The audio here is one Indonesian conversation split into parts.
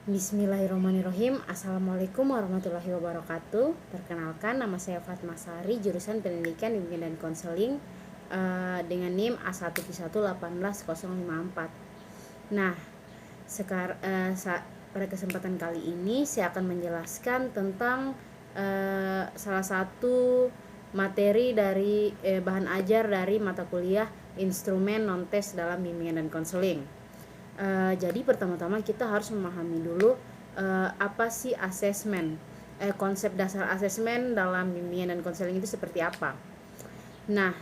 Bismillahirrahmanirrahim. Assalamualaikum warahmatullahi wabarakatuh. Perkenalkan, nama saya Fatma Sari, jurusan Pendidikan, Bimbingan dan Konseling dengan NIM A111-18054. Nah, pada kesempatan kali ini saya akan menjelaskan tentang salah satu materi dari bahan ajar dari mata kuliah instrumen non-tes dalam bimbingan dan konseling. Jadi pertama-tama kita harus memahami dulu apa sih asesmen, konsep dasar asesmen dalam bimbingan dan konseling itu seperti apa. Nah,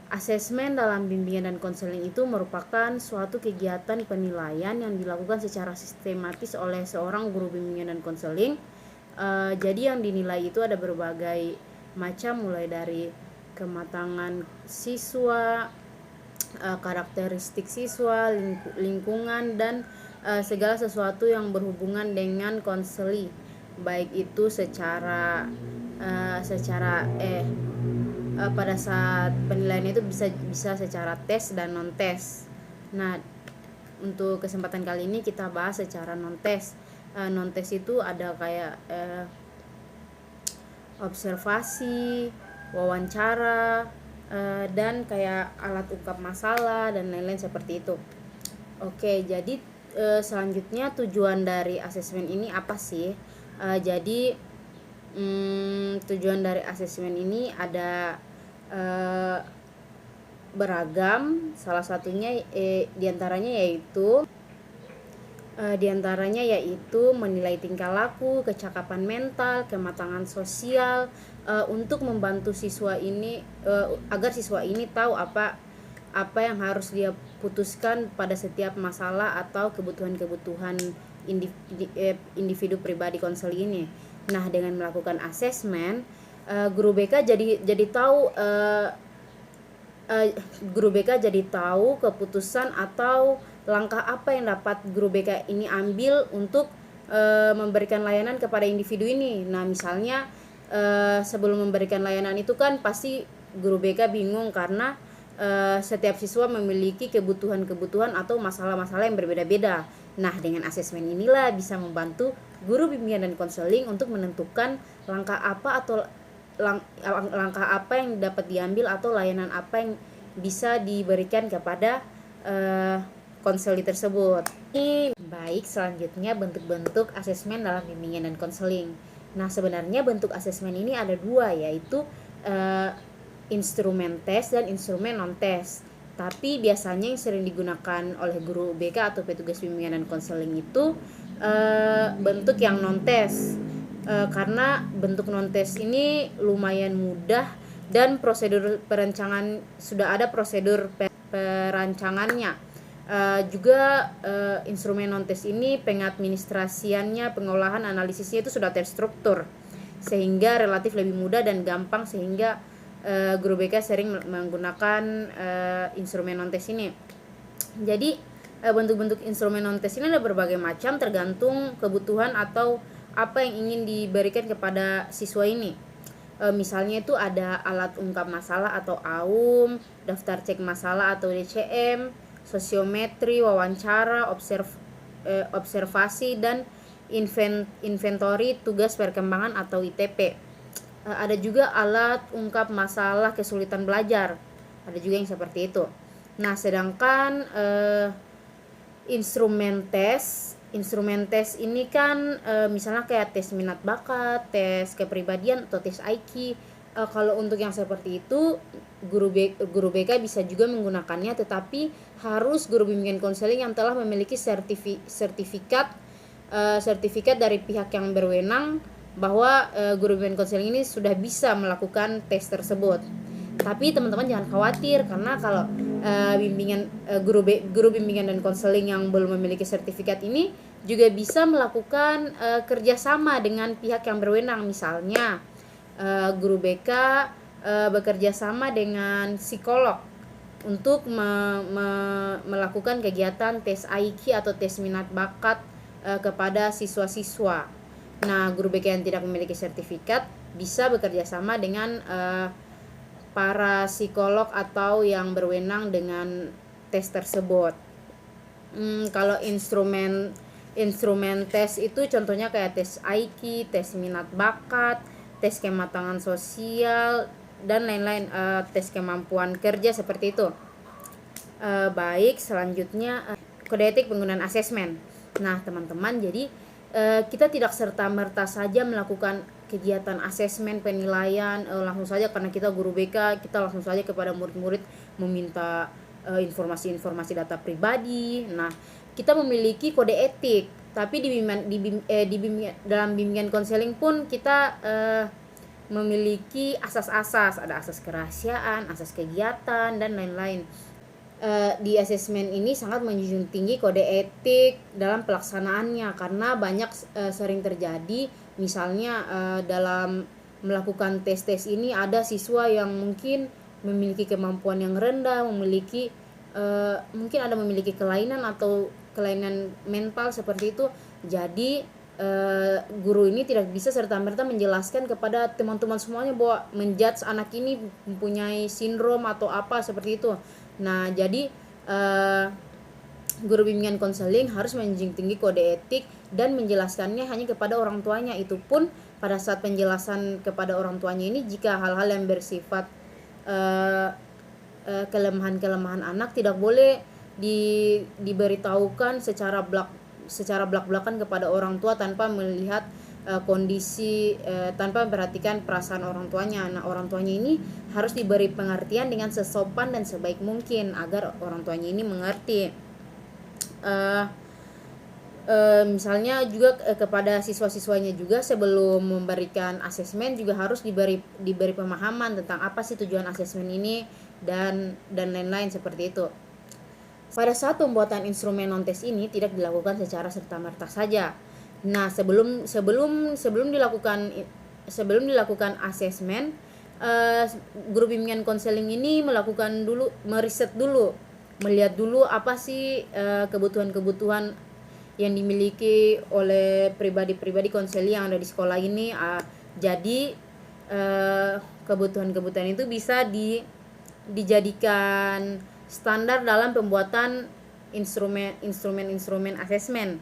asesmen dalam bimbingan dan konseling itu merupakan suatu kegiatan penilaian yang dilakukan secara sistematis oleh seorang guru bimbingan dan konseling. Jadi yang dinilai itu ada berbagai macam, mulai dari kematangan siswa, karakteristik siswa, lingkungan, dan segala sesuatu yang berhubungan dengan konseli, baik itu pada saat penilaian itu bisa secara tes dan non tes. Nah, untuk kesempatan kali ini kita bahas secara non tes. Non tes itu ada kayak observasi, wawancara, dan kayak alat ungkap masalah dan lain-lain seperti itu. Oke, jadi selanjutnya tujuan dari asesmen ini apa sih? Jadi tujuan dari asesmen ini ada beragam. Salah satunya diantaranya yaitu menilai tingkah laku, kecakapan mental, kematangan sosial, untuk membantu siswa ini agar siswa ini tahu apa yang harus dia putuskan pada setiap masalah atau kebutuhan individu pribadi konsel ini. Nah, dengan melakukan asesmen, guru BK jadi tahu keputusan atau langkah apa yang dapat guru BK ini ambil untuk memberikan layanan kepada individu ini. Nah, misalnya sebelum memberikan layanan itu kan pasti guru BK bingung karena setiap siswa memiliki kebutuhan atau masalah-masalah yang berbeda-beda. Nah, dengan asesmen inilah bisa membantu guru bimbingan dan konseling untuk menentukan langkah apa yang dapat diambil atau layanan apa yang bisa diberikan kepada konseli tersebut. Baik, selanjutnya bentuk-bentuk asesmen dalam bimbingan dan konseling. Nah, sebenarnya bentuk asesmen ini ada dua, yaitu instrumen tes dan instrumen non-tes. Tapi biasanya yang sering digunakan oleh guru BK atau petugas bimbingan dan konseling itu bentuk yang non-tes. Karena bentuk non-tes ini lumayan mudah dan prosedur perancangan sudah ada prosedur perancangannya. Juga instrumen non-tes ini pengadministrasiannya, pengolahan, analisisnya itu sudah terstruktur sehingga relatif lebih mudah dan gampang, sehingga guru BK sering menggunakan instrumen non-tes ini. Jadi bentuk-bentuk instrumen non-tes ini ada berbagai macam tergantung kebutuhan atau apa yang ingin diberikan kepada siswa ini. Misalnya itu ada alat ungkap masalah atau AUM, daftar cek masalah atau DCM, sosiometri, wawancara, observasi, dan inventory tugas perkembangan atau ITP. Ada juga alat ungkap masalah kesulitan belajar, ada juga yang seperti itu. Nah, sedangkan instrumen tes ini kan misalnya kayak tes minat bakat, tes kepribadian, atau tes IQ. Kalau untuk yang seperti itu guru BK bisa juga menggunakannya, tetapi harus guru bimbingan konseling yang telah memiliki sertifikat dari pihak yang berwenang bahwa guru bimbingan konseling ini sudah bisa melakukan tes tersebut. Tapi teman-teman jangan khawatir, karena kalau guru bimbingan dan konseling yang belum memiliki sertifikat ini juga bisa melakukan kerjasama dengan pihak yang berwenang. Misalnya guru BK bekerja sama dengan psikolog untuk melakukan kegiatan tes IQ atau tes minat bakat kepada siswa-siswa. Nah, guru BK yang tidak memiliki sertifikat bisa bekerja sama dengan para psikolog atau yang berwenang dengan tes tersebut. Kalau instrumen instrumen tes itu contohnya kayak tes IQ, tes minat bakat, tes kematangan sosial dan lain-lain, tes kemampuan kerja seperti itu. Baik, selanjutnya kode etik penggunaan asesmen. Nah, teman-teman, jadi kita tidak serta-merta saja melakukan kegiatan asesmen penilaian langsung saja karena kita guru BK, kita langsung saja kepada murid-murid meminta informasi-informasi data pribadi. Nah, kita memiliki kode etik, tapi dalam bimbingan konseling pun kita memiliki asas-asas, ada asas kerahasiaan, asas kegiatan dan lain-lain. Di asesmen ini sangat menjunjung tinggi kode etik dalam pelaksanaannya karena banyak sering terjadi misalnya dalam melakukan tes-tes ini ada siswa yang mungkin memiliki kemampuan yang rendah, mungkin ada memiliki kelainan atau kelainan mental seperti itu. Jadi guru ini tidak bisa serta-merta menjelaskan kepada teman-teman semuanya bahwa menjudge anak ini mempunyai sindrom atau apa seperti itu. Nah, jadi guru bimbingan konseling harus menjunjung tinggi kode etik dan menjelaskannya hanya kepada orang tuanya. Itu pun pada saat penjelasan kepada orang tuanya ini jika hal-hal yang bersifat kelemahan-kelemahan anak tidak boleh diberitahukan secara belak-belakan kepada orang tua tanpa melihat kondisi, tanpa memperhatikan perasaan orang tuanya. Nah, orang tuanya ini harus diberi pengertian dengan sesopan dan sebaik mungkin agar orang tuanya ini mengerti. Misalnya juga kepada siswa-siswanya juga sebelum memberikan asesmen juga harus diberi pemahaman tentang apa sih tujuan asesmen ini dan lain-lain seperti itu. Pada saat pembuatan instrumen non-tes ini tidak dilakukan secara serta-merta saja. Nah, sebelum dilakukan asesmen, guru bimbingan konseling ini meriset dulu, melihat dulu apa sih kebutuhan-kebutuhan yang dimiliki oleh pribadi-pribadi konseling yang ada di sekolah ini. Jadi kebutuhan-kebutuhan itu bisa dijadikan standar dalam pembuatan instrumen asesmen.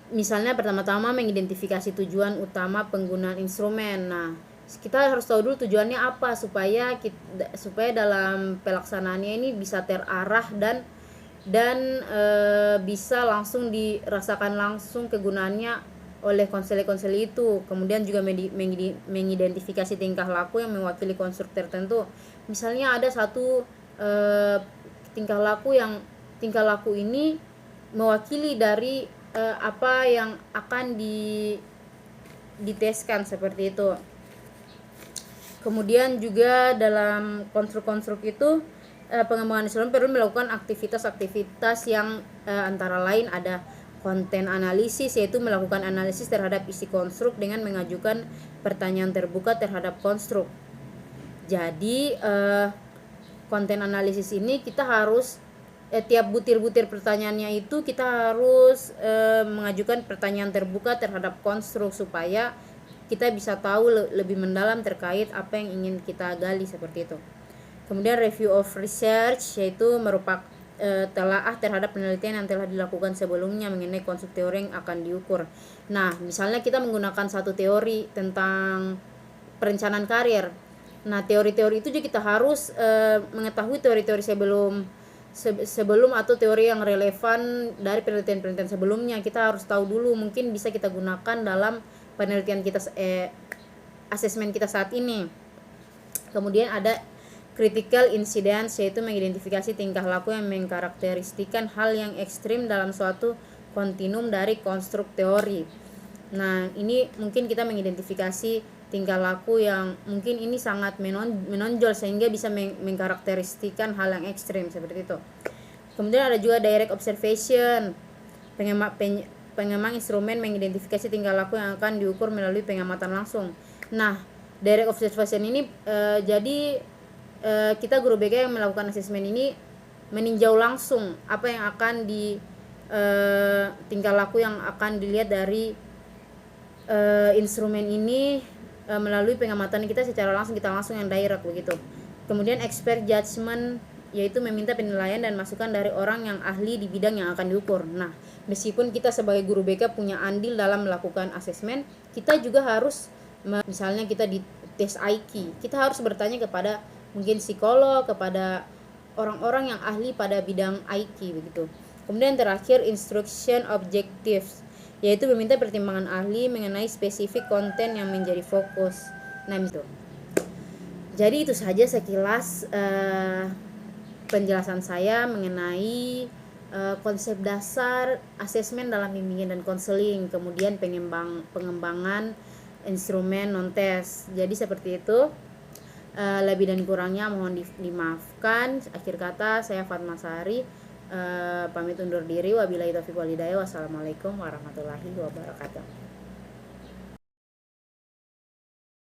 Misalnya pertama-tama mengidentifikasi tujuan utama penggunaan instrumen. Nah, kita harus tahu dulu tujuannya apa supaya dalam pelaksanaannya ini bisa terarah dan bisa langsung dirasakan langsung kegunaannya oleh konselor-konselor itu. Kemudian juga mengidentifikasi tingkah laku yang mewakili konstruk tertentu. Misalnya ada satu tingkah laku ini mewakili dari apa yang akan diteskan seperti itu. Kemudian juga dalam konstruk-konstruk itu pengembangan instrumen perlu melakukan aktivitas-aktivitas yang antara lain ada konten analisis, yaitu melakukan analisis terhadap isi konstruk dengan mengajukan pertanyaan terbuka terhadap konstruk. Jadi konten analisis ini kita harus tiap butir-butir pertanyaannya itu kita harus mengajukan pertanyaan terbuka terhadap konstruk supaya kita bisa tahu lebih mendalam terkait apa yang ingin kita gali seperti itu. Kemudian review of research, yaitu merupakan telaah terhadap penelitian yang telah dilakukan sebelumnya mengenai konstruk teori yang akan diukur. Nah, misalnya kita menggunakan satu teori tentang perencanaan karir. Nah, teori-teori itu juga kita harus mengetahui teori-teori sebelum atau teori yang relevan dari penelitian-penelitian sebelumnya. Kita harus tahu dulu, mungkin bisa kita gunakan dalam penelitian kita, asesmen kita saat ini. Kemudian ada critical incidents, yaitu mengidentifikasi tingkah laku yang mengkarakteristikan hal yang ekstrim dalam suatu kontinum dari konstruk teori. Nah, ini mungkin kita mengidentifikasi tingkah laku yang mungkin ini sangat menonjol sehingga bisa mengkarakteristikan hal yang ekstrim seperti itu. Kemudian ada juga direct observation, pengemang instrumen mengidentifikasi tingkah laku yang akan diukur melalui pengamatan langsung. Nah, direct observation ini jadi kita guru BK yang melakukan asesmen ini meninjau langsung apa yang akan tingkah laku yang akan dilihat dari instrumen ini melalui pengamatan kita secara langsung, kita langsung yang direct begitu. Kemudian expert judgment, yaitu meminta penilaian dan masukan dari orang yang ahli di bidang yang akan diukur. Nah, meskipun kita sebagai guru BK punya andil dalam melakukan asesmen, kita juga harus misalnya kita di tes IQ, kita harus bertanya kepada mungkin psikolog, kepada orang-orang yang ahli pada bidang IQ begitu. Kemudian terakhir instruction objectives, yaitu meminta pertimbangan ahli mengenai spesifik konten yang menjadi fokus. Nah itu. Jadi itu saja sekilas penjelasan saya mengenai konsep dasar asesmen dalam bimbingan dan konseling, kemudian pengembangan instrumen non-tes. Jadi seperti itu. Lebih dan kurangnya mohon dimaafkan. Akhir kata, saya Fatma Sari pamit undur diri. Wabillahi taufiq walhidayah. Wassalamualaikum warahmatullahi wabarakatuh.